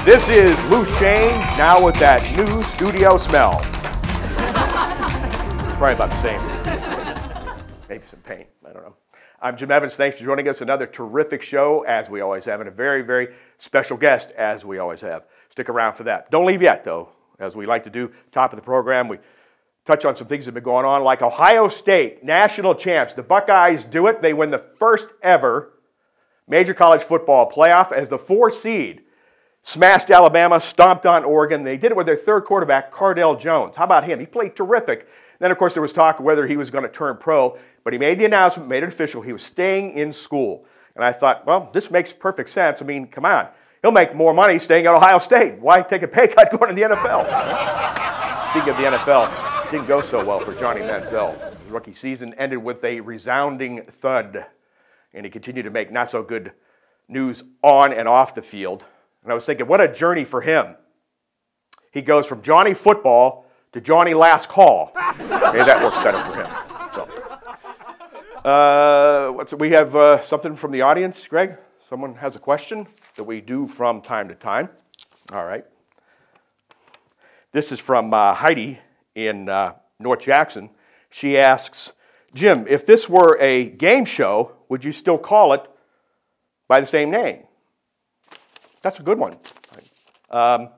This is Loose Change, now with that new studio smell. It's probably about the same. Maybe some paint, I don't know. I'm Jim Evans. Thanks for joining us. Another terrific show, as we always have, and a very, very special guest, as we always have. Stick around for that. Don't leave yet, though. As we like to do, top of the program, we touch on some things that have been going on, like Ohio State, national champs. The Buckeyes do it. They win the first ever major college football playoff as the 4 seed. Smashed Alabama, stomped on Oregon. They did it with their third quarterback, Cardale Jones. How about him? He played terrific. Then, of course, there was talk of whether he was going to turn pro, but he made the announcement, made it official. He was staying in school. And I thought, well, this makes perfect sense. I mean, come on. He'll make more money staying at Ohio State. Why take a pay cut going to the NFL? Speaking of the NFL, it didn't go so well for Johnny Manziel. His rookie season ended with a resounding thud, and he continued to make not so good news on and off the field. And I was thinking, what a journey for him. He goes from Johnny Football to Johnny Last Call. Maybe that works better for him. So, we have something from the audience, Greg? Someone has a question that we do from time to time. All right. This is from Heidi in North Jackson. She asks, Jim, if this were a game show, would you still call it by the same name? That's a good one. I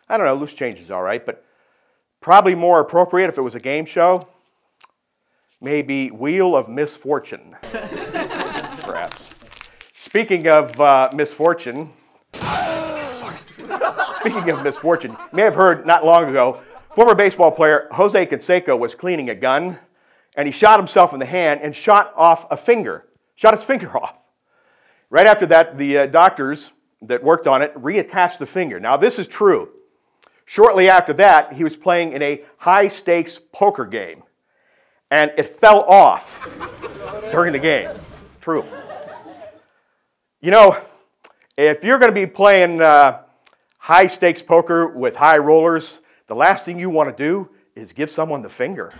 don't know, Loose Change is all right, but probably more appropriate if it was a game show. Maybe Wheel of Misfortune, perhaps. Speaking of misfortune, you may have heard not long ago, former baseball player Jose Canseco was cleaning a gun, and he shot himself in the hand and shot his finger off. Right after that, the doctors that worked on it reattached the finger. Now, this is true. Shortly after that, he was playing in a high-stakes poker game, and it fell off during the game. True. You know, if you're going to be playing high-stakes poker with high rollers, the last thing you want to do is give someone the finger.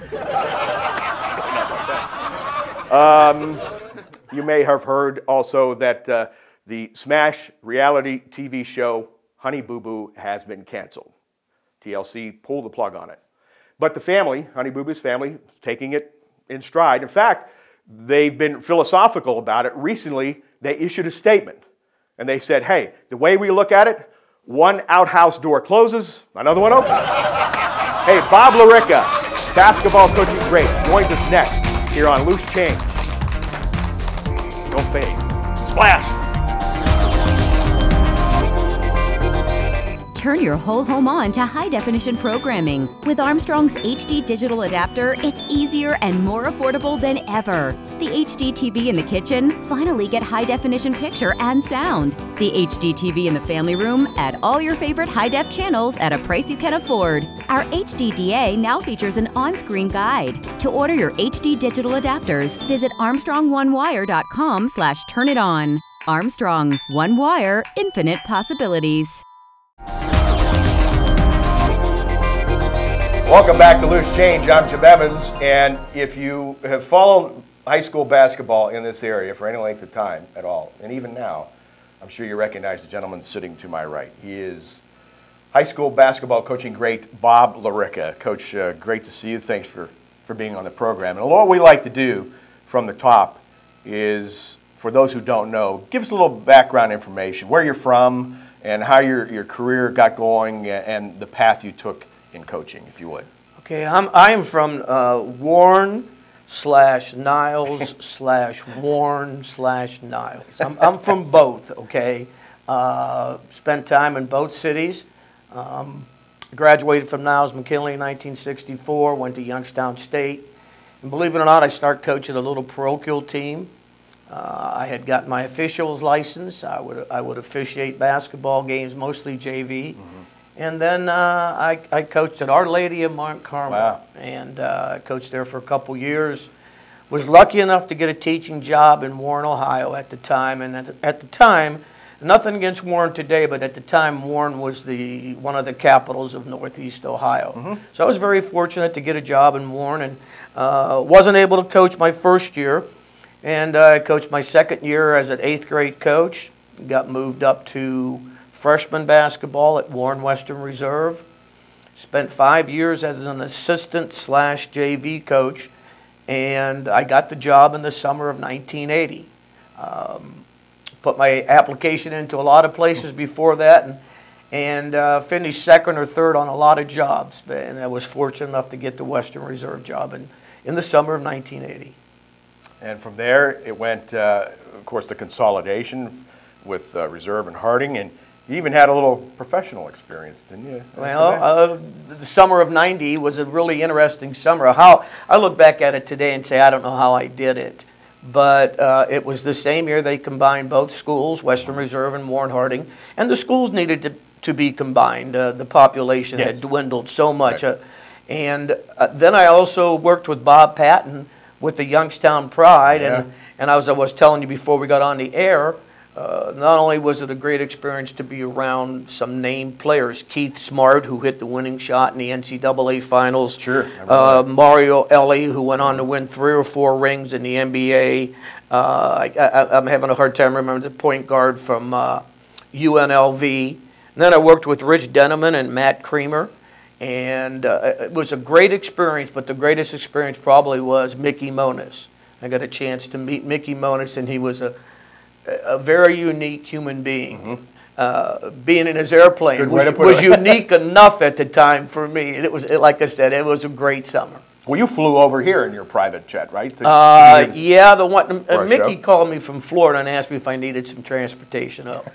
You may have heard also that the Smash reality TV show Honey Boo Boo has been canceled. TLC pulled the plug on it. But the family, Honey Boo Boo's family, is taking it in stride. In fact, they've been philosophical about it. Recently, they issued a statement. And they said, hey, the way we look at it, one outhouse door closes, another one opens. Hey, Bob LaRicca, basketball coaching great, joins us next here on Loose Change. Don't fade. Splash! Turn your whole home on to high-definition programming. With Armstrong's HD digital adapter, it's easier and more affordable than ever. The HD TV in the kitchen? Finally get high-definition picture and sound. The HD TV in the family room? Add all your favorite high-def channels at a price you can afford. Our HDDA now features an on-screen guide. To order your HD digital adapters, visit ArmstrongOneWire.com/turniton. Armstrong, One Wire, infinite possibilities. Welcome back to Loose Change. I'm Jim Evans, and if you have followed high school basketball in this area for any length of time at all, and even now, I'm sure you recognize the gentleman sitting to my right. He is high school basketball coaching great Bob LaRicca. Coach, great to see you. Thanks for being on the program. And what we like to do from the top is, for those who don't know, give us a little background information, where you're from, and how your career got going, and the path you took in coaching, if you would. Okay, I'm from Warren/Niles/Warren/Niles. I'm from both, okay? Spent time in both cities. Graduated from Niles McKinley in 1964, went to Youngstown State. And believe it or not, I started coaching a little parochial team. I had gotten my officials license. I would officiate basketball games, mostly JV. Mm-hmm. And then I coached at Our Lady of Mount Carmel. Wow. And coached there for a couple years. Was lucky enough to get a teaching job in Warren, Ohio at the time. And at the time, nothing against Warren today, but at the time Warren was one of the capitals of Northeast Ohio. Mm-hmm. So I was very fortunate to get a job in Warren, and wasn't able to coach my first year. And I coached my second year as an 8th grade coach. Got moved up to freshman basketball at Warren Western Reserve. Spent 5 years as an assistant / JV coach, and I got the job in the summer of 1980. Put my application into a lot of places before that, and finished second or third on a lot of jobs. And I was fortunate enough to get the Western Reserve job in the summer of 1980. And from there, it went, of course, the consolidation with Reserve and Harding, and you even had a little professional experience, didn't you? Well, the summer of '90 was a really interesting summer. How I look back at it today and say, I don't know how I did it. But it was the same year they combined both schools, Western Reserve and Warren Harding, and the schools needed to be combined. The population had dwindled so much. Right. And then I also worked with Bob Patton with the Youngstown Pride, and as I was telling you before we got on the air, not only was it a great experience to be around some named players, Keith Smart, who hit the winning shot in the NCAA finals, Sure, Mario Ellie, who went on to win 3 or 4 rings in the NBA. I'm having a hard time remembering the point guard from UNLV. And then I worked with Rich Denneman and Matt Creamer. And it was a great experience, but the greatest experience probably was Mickey Moniz. I got a chance to meet Mickey Moniz, and he was a very unique human being. Being in his airplane was unique enough at the time for me. It was, like I said, it was a great summer. Well, you flew over here in your private jet, right? Yeah, the one Mickey called me from Florida and asked me if I needed some transportation up.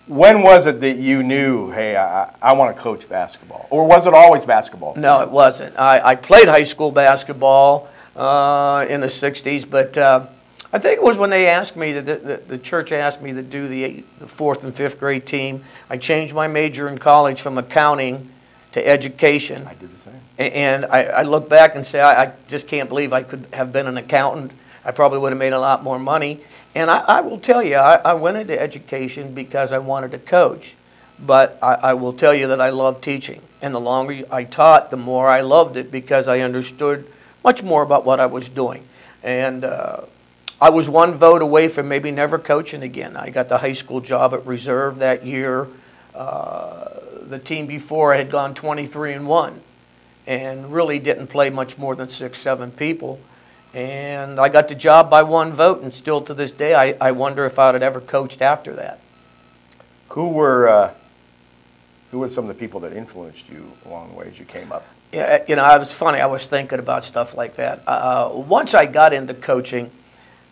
When was it that you knew, hey, I want to coach basketball? Or was it always basketball? No, it wasn't. I played high school basketball in the 60s, but I think it was when they asked me, the church asked me to do the 4th and 5th grade team. I changed my major in college from accounting to education. I did the same. And I look back and say, I just can't believe I could have been an accountant. I probably would have made a lot more money. And I will tell you, I went into education because I wanted to coach. But I will tell you that I love teaching. And the longer I taught, the more I loved it because I understood much more about what I was doing. And I was one vote away from maybe never coaching again. I got the high school job at Reserve that year. The team before had gone 23-1 and really didn't play much more than 6, 7 people. And I got the job by one vote, and still to this day, I wonder if I would have ever coached after that. Who were some of the people that influenced you along the way as you came up? Yeah, you know, it was funny. I was thinking about stuff like that. Once I got into coaching,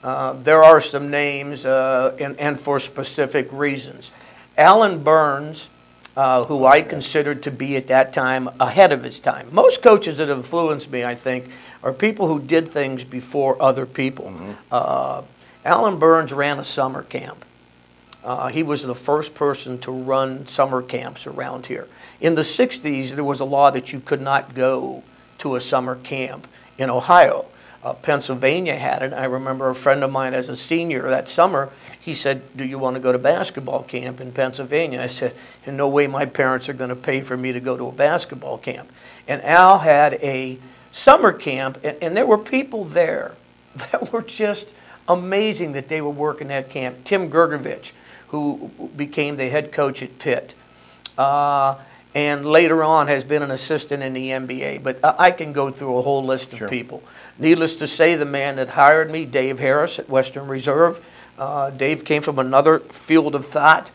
there are some names, and for specific reasons. Alan Burns, who I considered to be at that time ahead of his time. Most coaches that have influenced me, I think, are people who did things before other people. Alan Burns ran a summer camp. He was the first person to run summer camps around here. In the 60s, there was a law that you could not go to a summer camp in Ohio. Pennsylvania had it. I remember a friend of mine as a senior that summer, he said, do you want to go to basketball camp in Pennsylvania? I said, in no way my parents are going to pay for me to go to a basketball camp. And Al had a summer camp, and there were people there that were just amazing that they were working that camp. Tim Gergovich, who became the head coach at Pitt, and later on has been an assistant in the NBA. But I can go through a whole list of people. Needless to say, the man that hired me, Dave Harris at Western Reserve, Dave came from another field of thought.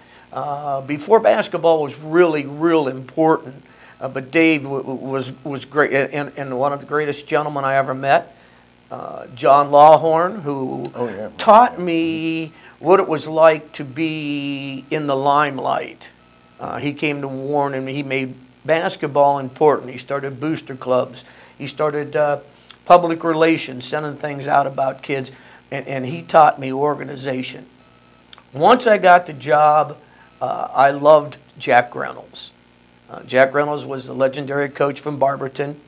Before basketball was really, real important. But Dave was great, and one of the greatest gentlemen I ever met, John Lawhorn, who taught me what it was like to be in the limelight. He came to Warren, and he made basketball important. He started booster clubs. He started public relations, sending things out about kids, and he taught me organization. Once I got the job, I loved Jack Reynolds. Jack Reynolds was the legendary coach from Barberton,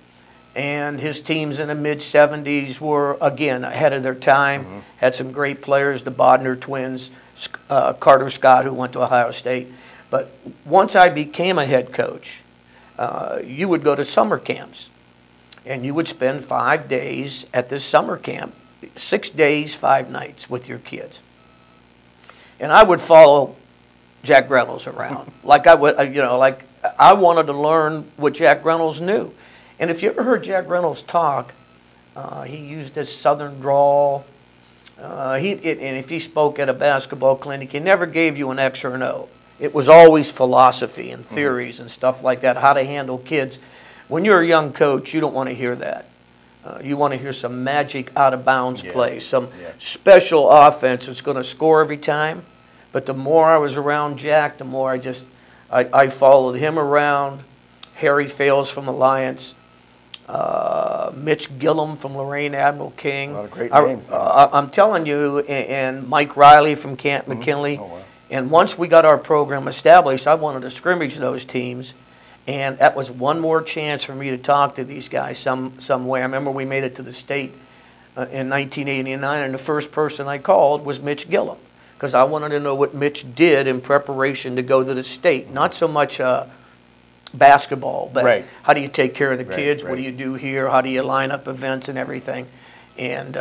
and his teams in the mid-'70s were, again, ahead of their time, had some great players, the Bodner twins, Carter Scott, who went to Ohio State. But once I became a head coach, you would go to summer camps, and you would spend 5 days at this summer camp, 6 days, 5 nights with your kids. And I would follow Jack Reynolds around. Like I would, like I wanted to learn what Jack Reynolds knew. And if you ever heard Jack Reynolds talk, he used this southern drawl. And if he spoke at a basketball clinic, he never gave you an X or an O. It was always philosophy and theories and stuff like that, how to handle kids. When you're a young coach, you don't want to hear that. You want to hear some magic out-of-bounds play, some special offense that's going to score every time. But the more I was around Jack, the more I followed him around. Harry Fales from Alliance. Mitch Gillum from Lorraine Admiral King. A lot of great names. I'm telling you, and Mike Riley from Camp McKinley. Oh, wow. And once we got our program established, I wanted to scrimmage those teams. And that was one more chance for me to talk to these guys some way. I remember we made it to the state in 1989, and the first person I called was Mitch Gillum, because I wanted to know what Mitch did in preparation to go to the state. Not so much basketball, but how do you take care of the kids? What do you do here? How do you line up events and everything? And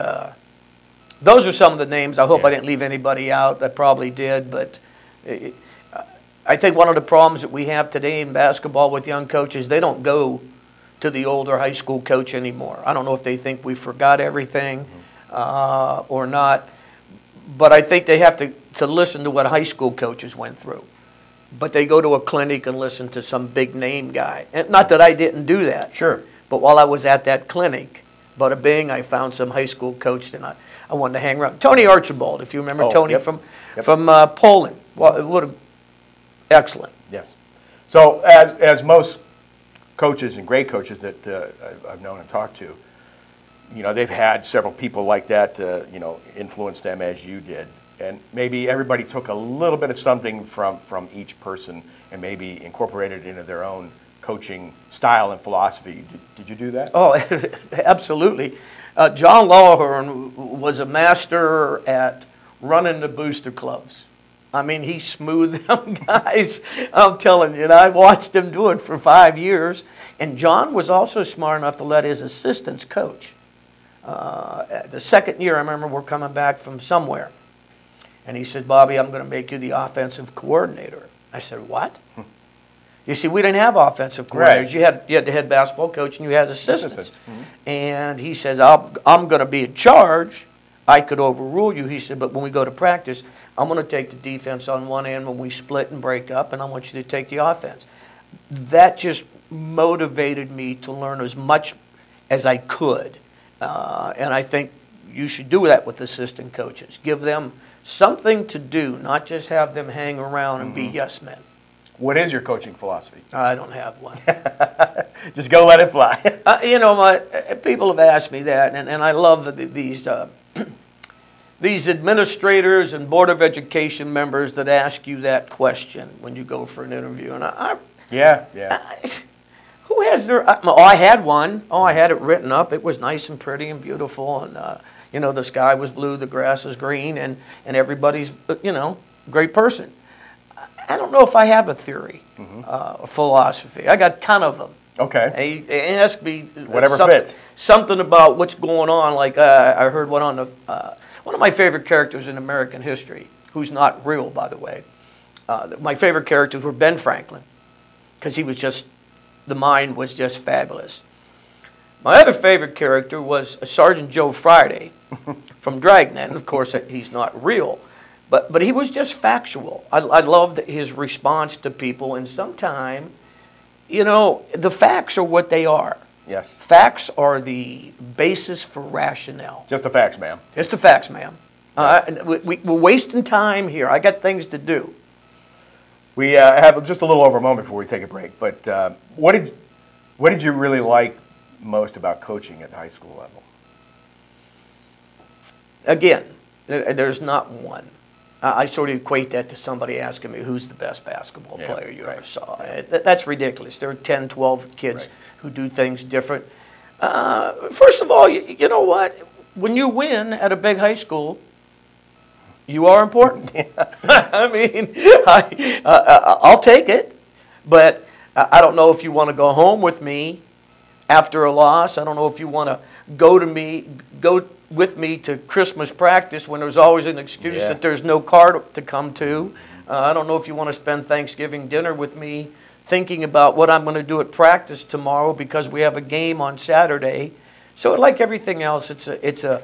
those are some of the names. I hope I didn't leave anybody out. I probably did, but I think one of the problems that we have today in basketball with young coaches, they don't go to the older high school coach anymore. I don't know if they think we forgot everything or not, but I think they have to listen to what high school coaches went through. But they go to a clinic and listen to some big name guy. And not that I didn't do that. Sure. But while I was at that clinic, bada bing, I found some high school coach and I wanted to hang around. Tony Archibald, if you remember Tony from Poland. Well, excellent. Yes. So as most coaches and great coaches that I've known and talked to, they've had several people like that, influence them as you did. And maybe everybody took a little bit of something from each person and maybe incorporated it into their own coaching style and philosophy. Did you do that? Oh, absolutely. John Lawhorn was a master at running the booster clubs. I mean, he smoothed them guys. I'm telling you, and I watched him do it for 5 years. And John was also smart enough to let his assistants coach. The second year, I remember we're coming back from somewhere. And he said, Bobby, I'm going to make you the offensive coordinator. I said, what? You see, we didn't have offensive coordinators. Right. You had the head basketball coach and you had assistants. And he says, I'm going to be in charge. I could overrule you. He said, but when we go to practice, I'm going to take the defense on one end when we split and break up, and I want you to take the offense. That just motivated me to learn as much as I could. And I think you should do that with assistant coaches. Give them something to do, not just have them hang around and be yes men. What is your coaching philosophy? I don't have one. Just go let it fly. People have asked me that, and I love these administrators and Board of Education members that ask you that question when you go for an interview. And who has their? I had one. I had it written up. It was nice and pretty and beautiful, and the sky was blue, the grass was green, and everybody's great person. I don't know if I have a theory, a philosophy. I got a ton of them. Okay. They ask me whatever fits. Something about what's going on. Like I heard one on one of my favorite characters in American history, who's not real, by the way. My favorite characters were Ben Franklin, because he was just, the mind was just fabulous. My other favorite character was Sergeant Joe Friday from Dragnet. And of course, he's not real. But he was just factual. I loved his response to people, and sometimes, the facts are what they are. Yes. Facts are the basis for rationale. Just the facts, ma'am. Just the facts, ma'am. We're wasting time here. I got things to do. We have just a little over a moment before we take a break. But what did you really like most about coaching at the high school level? Again, there's not one. I sort of equate that to somebody asking me, who's the best basketball player you ever saw? That's ridiculous. There are 10, 12 kids who do things different. First of all, you know what? When you win at a big high school, you are important. I mean, I'll take it. But I don't know if you want to go home with me after a loss. I don't know if you want to go with me to Christmas practice when there's always an excuse that there's no car to come to. I don't know if you want to spend Thanksgiving dinner with me thinking about what I'm going to do at practice tomorrow because we have a game on Saturday. So like everything else, it's a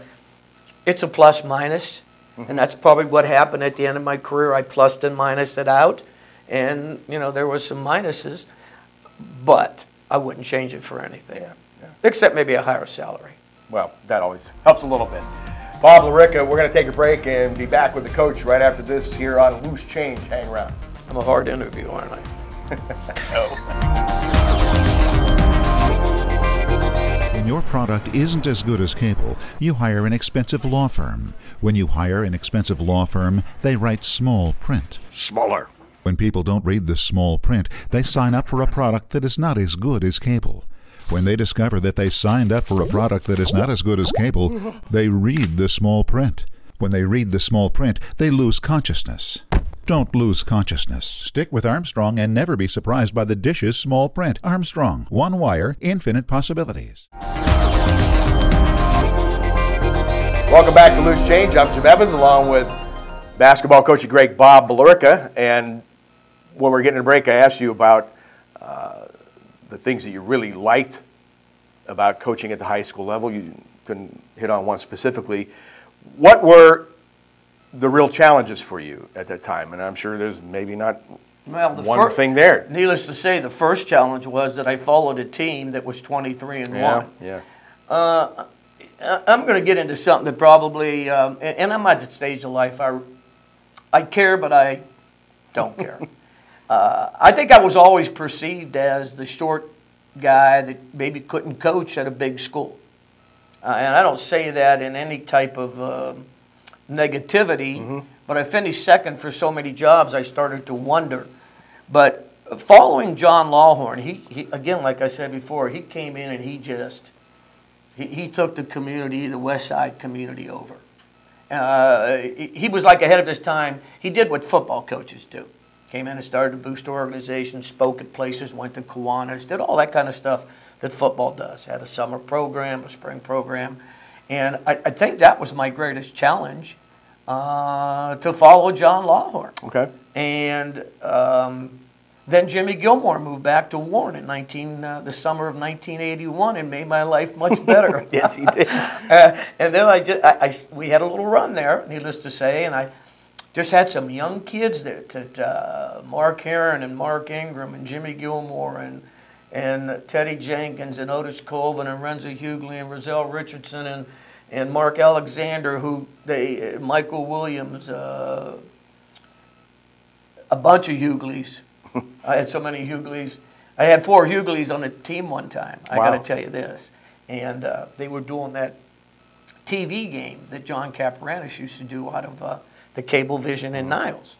plus minus, and that's probably what happened at the end of my career. I plussed and minused it out, and there was some minuses, but I wouldn't change it for anything, except maybe a higher salary. Well, that always helps a little bit. Bob LaRicca, we're going to take a break and be back with the coach right after this here on Loose Change. Hang around. I'm a hard interview, aren't I? When your product isn't as good as cable, you hire an expensive law firm. When you hire an expensive law firm, they write small print. Smaller. When people don't read the small print, they sign up for a product that is not as good as cable. When they discover that they signed up for a product that is not as good as cable, they read the small print. When they read the small print, they lose consciousness. Don't lose consciousness. Stick with Armstrong and never be surprised by the Dish's small print. Armstrong, one wire, infinite possibilities. Welcome back to Loose Change. I'm Jim Evans along with basketball coach Greg Bob LaRicca. And when we're getting a break, I asked you about the things that you really liked about coaching at the high school level. You couldn't hit on one specifically. What were the real challenges for you at that time? And I'm sure there's maybe not one thing there. Needless to say, the first challenge was that I followed a team that was 23-1. Yeah. I'm going to get into something that probably, and I'm at the stage of life, I care, but I don't care. I think I was always perceived as the short guy that maybe couldn't coach at a big school. And I don't say that in any type of negativity, but I finished second for so many jobs I started to wonder. But following John Lawhorn, he again, like I said before, he came in and he took the community, the West Side community over. He was like ahead of his time. He did what football coaches do. Came in and started a booster organization, spoke at places, went to Kiwanis, did all that kind of stuff that football does. Had a summer program, a spring program. And I think that was my greatest challenge, to follow John Lawhorn. Okay. And then Jimmy Gilmore moved back to Warren in the summer of 1981 and made my life much better. Yes, he did. And then we had a little run there, needless to say, and I just had some young kids that Mark Heron and Mark Ingram and Jimmy Gilmore and Teddy Jenkins and Otis Colvin and Renzo Hughley and Rozelle Richardson and Mark Alexander, Michael Williams, a bunch of Hugleys. I had so many Hugleys. I had 4 Hugleys on the team one time. I got to tell you this. And they were doing that TV game that John Capranis used to do out of the Cablevision in Niles.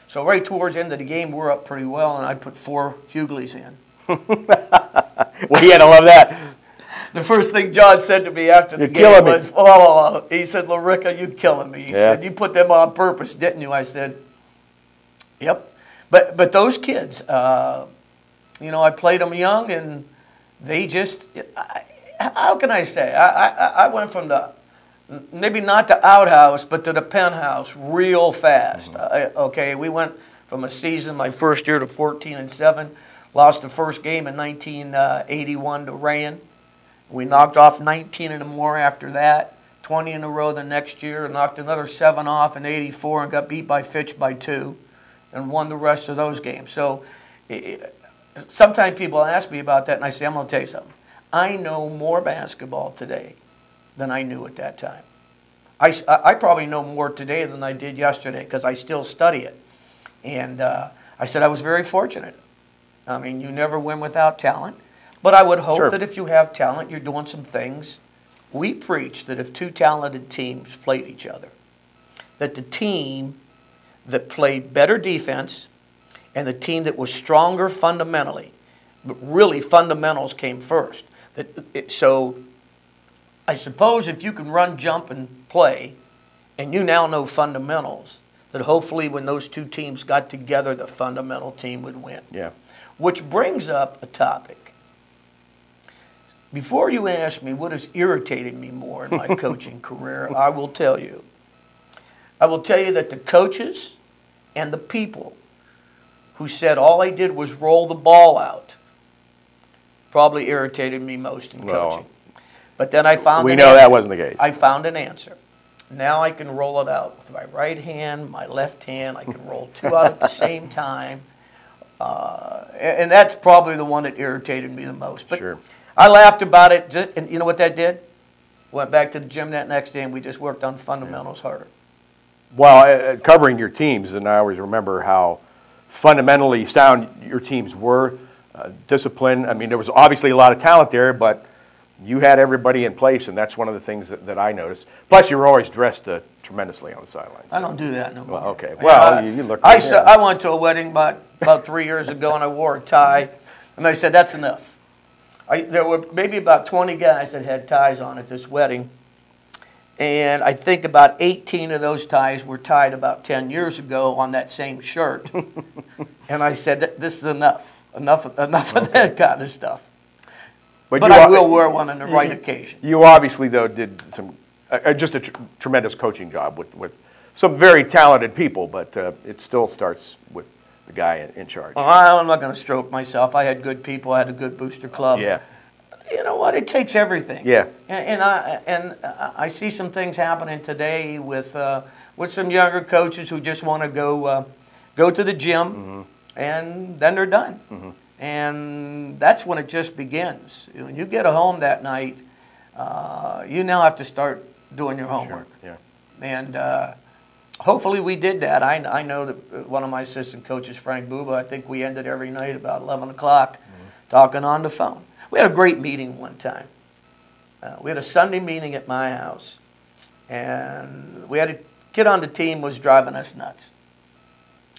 So right towards the end of the game, we're up pretty well, and I put 4 Hugleys in. Well, he had to love that. The first thing John said to me after the game was, he said, LaRicca, you're killing me. He said, you put them on purpose, didn't you? I said, yep. But those kids, I played them young, and they just, how can I say? I went from maybe not the outhouse, but to the penthouse real fast. We went from a season, my first year, to 14-7. Lost the first game in 1981 to Rayen. We knocked off 19 and more after that, 20 in a row the next year, knocked another 7 off in 84 and got beat by Fitch by 2 and won the rest of those games. So sometimes people ask me about that, and I say, I'm going to tell you something. I know more basketball today than I knew at that time. I probably know more today than I did yesterday because I still study it. And I said I was very fortunate. I mean, you never win without talent. But I would hope that if you have talent, you're doing some things. We preach that if 2 talented teams played each other, that the team that played better defense and the team that was stronger fundamentally, but really fundamentals came first. So I suppose if you can run, jump, and play, and you now know fundamentals, that hopefully when those 2 teams got together, the fundamental team would win. Yeah. Which brings up a topic. Before you ask me what has irritated me more in my coaching career, I will tell you. I will tell you that the coaches and the people who said all I did was roll the ball out probably irritated me most in coaching. But then I found we an know answer. that wasn't the case. I found an answer. Now I can roll it out with my right hand, my left hand. I can roll two out at the same time. And that's probably the one that irritated me the most. But Sure. I laughed about it. And you know what that did? Went back to the gym that next day, and we just worked on fundamentals harder. Well, covering your teams, and I always remember how fundamentally sound your teams were. Discipline. I mean, there was obviously a lot of talent there, but you had everybody in place, and that's one of the things that I noticed. Plus, you were always dressed tremendously on the sidelines. I don't do that no more. Well, okay. Well, you look. I went to a wedding about 3 years ago, and I wore a tie, and I said, that's enough. There were maybe about 20 guys that had ties on at this wedding, and I think about 18 of those ties were tied about 10 years ago on that same shirt. And I said, this is enough. Enough of that kind of stuff. But I will wear one on the right occasion. You obviously, though, did some just a tremendous coaching job with some very talented people, but it still starts with the guy in charge. Well, I'm not going to stroke myself. I had good people. I had a good booster club. Yeah. You know what? It takes everything. Yeah. And I see some things happening today with some younger coaches who just want to go to the gym, and then they're done. And that's when it just begins. When you get home that night, you now have to start doing your homework. Sure. Yeah. And hopefully we did that. I know that one of my assistant coaches, Frank Buba, I think we ended every night about 11 o'clock talking on the phone. We had a great meeting one time. We had a Sunday meeting at my house, and we had a kid on the team was driving us nuts.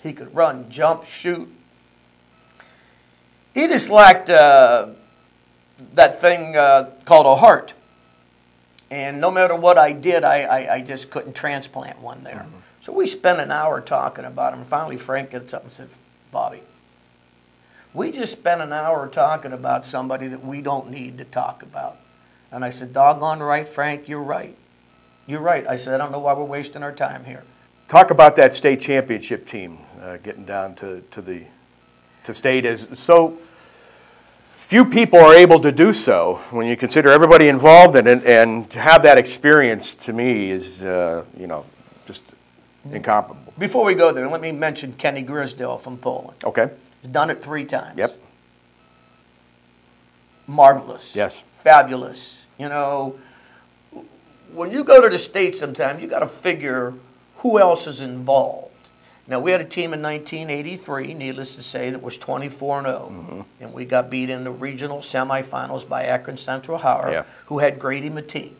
He could run, jump, shoot. He just lacked that thing called a heart. And no matter what I did, I just couldn't transplant one there. So we spent an hour talking about him. Finally, Frank gets up and said, Bobby, we just spent an hour talking about somebody that we don't need to talk about. And I said, doggone right, Frank, you're right. You're right. I said, I don't know why we're wasting our time here. Talk about that state championship team getting down to state. As so few people are able to do so when you consider everybody involved in it, and to have that experience to me is just incomparable. Before we go there, let me mention Kenny Grisdale from Poland. Okay. He's done it 3 times. Yep. Marvelous. Yes. Fabulous. You know, when you go to the States sometime, you got to figure who else is involved. Now, we had a team in 1983, needless to say, that was 24-0, and we got beat in the regional semifinals by Akron Central Howard, who had Grady Mateen.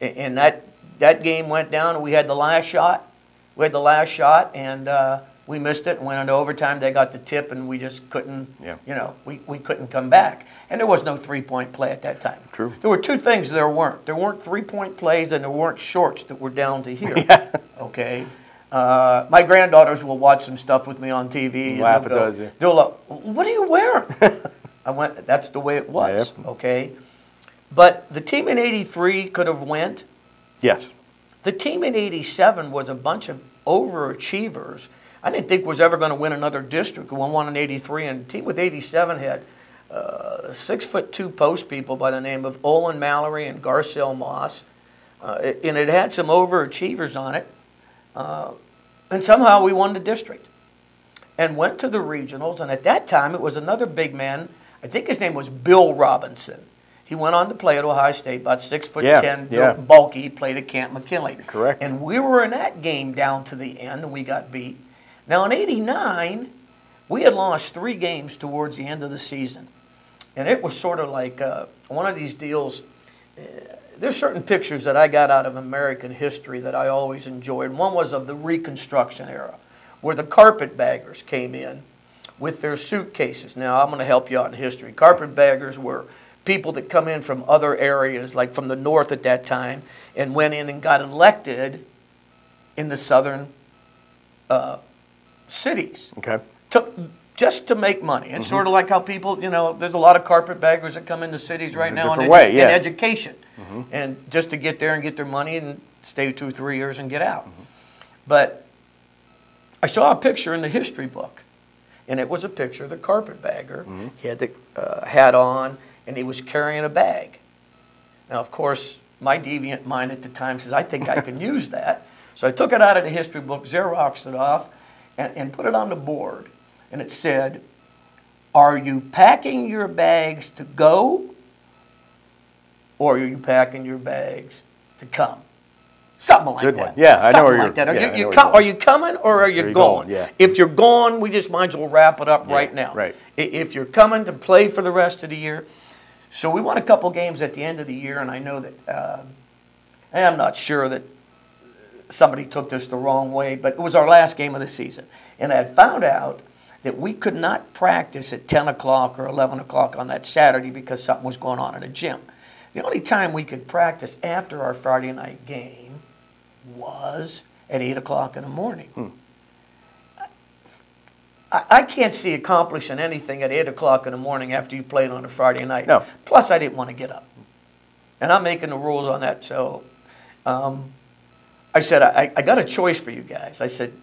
And that game went down, and we had the last shot. And we missed it and went into overtime. They got the tip, and we just couldn't, we couldn't come back. And there was no three-point play at that time. True. There were 2 things there weren't. There weren't three-point plays, and there weren't shorts that were down to here. Okay? My granddaughters will watch some stuff with me on TV. Laugh at those, yeah. They'll go, what are you wearing? I went, that's the way it was, okay? But the team in 83 could have went. Yes. The team in 87 was a bunch of overachievers. I didn't think was ever going to win another district. We won in 83, and the team with 87 had 6'2" post people by the name of Olin Mallory and Garcelle Moss. And it had some overachievers on it. And somehow we won the district and went to the regionals. And at that time, it was another big man. I think his name was Bill Robinson. He went on to play at Ohio State, about 6'10", bulky, played at Camp McKinley. Correct. And we were in that game down to the end, and we got beat. Now, in 89, we had lost 3 games towards the end of the season. And it was sort of like one of these deals. There's certain pictures that I got out of American history that I always enjoyed. One was of the Reconstruction era, where the carpetbaggers came in with their suitcases. Now, I'm going to help you out in history. Carpetbaggers were people that come in from other areas, like from the north at that time, and went in and got elected in the southern cities. Okay. Just to make money. It's sort of like how people, there's a lot of carpetbaggers that come into cities right now in education. And just to get there and get their money and stay 2 or 3 years and get out. But I saw a picture in the history book, and it was a picture of the carpetbagger. He had the hat on, and he was carrying a bag. Now, of course, my deviant mind at the time says, I think I can use that. So I took it out of the history book, Xeroxed it off, and put it on the board. And it said, are you packing your bags to go, or are you packing your bags to come? Something like Good that. one. Yeah, I know where you're. Like that. Yeah, Are you coming or are you going? Yeah. If you're going, we just might as well wrap it up right now. Right. If you're coming to play for the rest of the year, so we won a couple games at the end of the year, and I know that, and I'm not sure that somebody took this the wrong way, but it was our last game of the season, and I had found out that we could not practice at 10 o'clock or 11 o'clock on that Saturday because something was going on in the gym. The only time we could practice after our Friday night game was at 8 o'clock in the morning. I can't see accomplishing anything at 8 o'clock in the morning after you played on a Friday night. No. Plus, I didn't want to get up. And I'm making the rules on that, so I said, I got a choice for you guys. I said,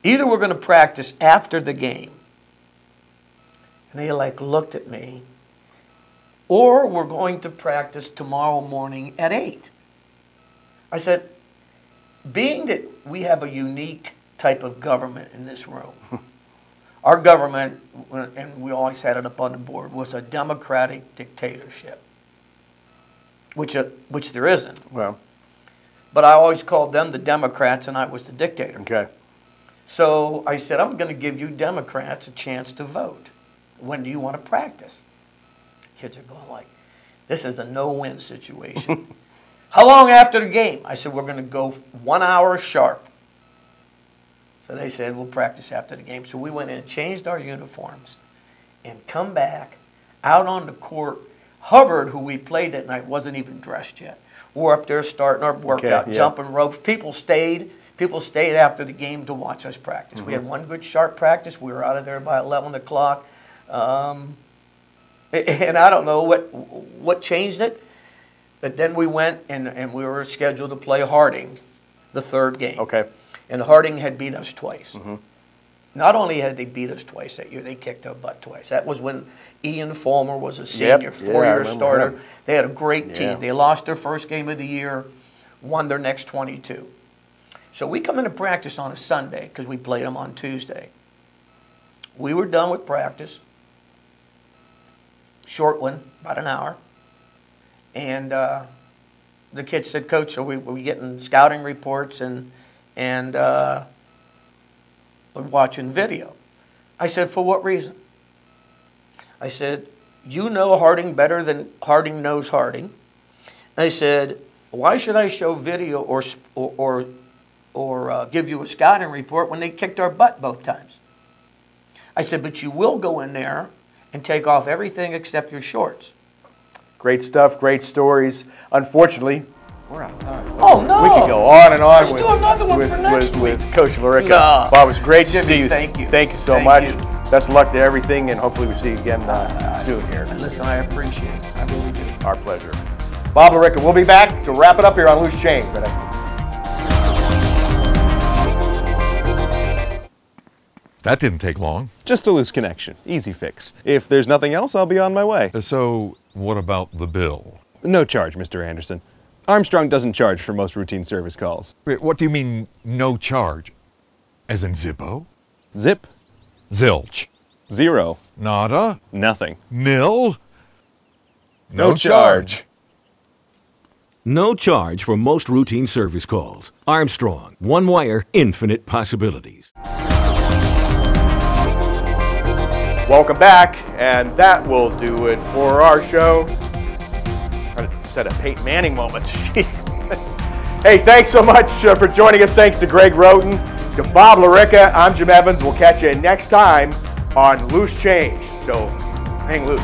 either we're going to practice after the game, and they looked at me, or we're going to practice tomorrow morning at 8. I said, being that we have a unique type of government in this room, our government, and we always had it up on the board, was a democratic dictatorship, which there isn't. Well. But I always called them the Democrats, and I was the dictator. Okay. So I said, I'm going to give you Democrats a chance to vote. When do you want to practice? Kids are going like, this is a no-win situation. How long after the game? I said, we're going to go 1 hour sharp. So they said, we'll practice after the game. So we went in and changed our uniforms and come back out on the court. Hubbard, who we played that night, wasn't even dressed yet. We're up there starting our workout, jumping ropes. People stayed after the game to watch us practice. We had one good sharp practice. We were out of there by 11 o'clock. And I don't know what changed it. But then we went and we were scheduled to play Harding the third game. Okay. And Harding had beat us twice. Not only had they beat us twice that year, they kicked our butt twice. That was when Ian Fulmer was a senior, four-year starter. Him. They had a great team. They lost their first game of the year, won their next 22. So we come into practice on a Sunday because we played them on Tuesday. We were done with practice. Short one, about an hour. And the kids said, Coach, are we getting scouting reports and we're watching video? I said, for what reason? I said, you know Harding better than Harding knows Harding. I said, why should I show video or give you a scouting report when they kicked our butt both times? I said, but you will go in there and take off everything except your shorts. Great stuff, great stories. Unfortunately, we're out of time. Oh, no. We could go on and on Let's do another one for next week. with Coach LaRicca. No. Bob, it was great to Jimmy, see you. thank you. Thank you so Thank much. you. Best of luck to everything, and hopefully we see you again soon here. And listen, I appreciate it. I really do. Our pleasure. Bob LaRicca, we'll be back to wrap it up here on Loose Change. That didn't take long. Just a loose connection. Easy fix. If there's nothing else, I'll be on my way. So, what about the bill? No charge, Mr. Anderson. Armstrong doesn't charge for most routine service calls. Wait, what do you mean, no charge? As in Zippo? Zip. Zilch? Zero. Nada? Nothing. Nil? No charge. No charge for most routine service calls. Armstrong. One wire, infinite possibilities. Welcome back, and that will do it for our show. I said a Peyton Manning moment. Hey, thanks so much for joining us. Thanks to Greg Roden, to Bob LaRicca. I'm Jim Evans. We'll catch you next time on Loose Change. So hang loose.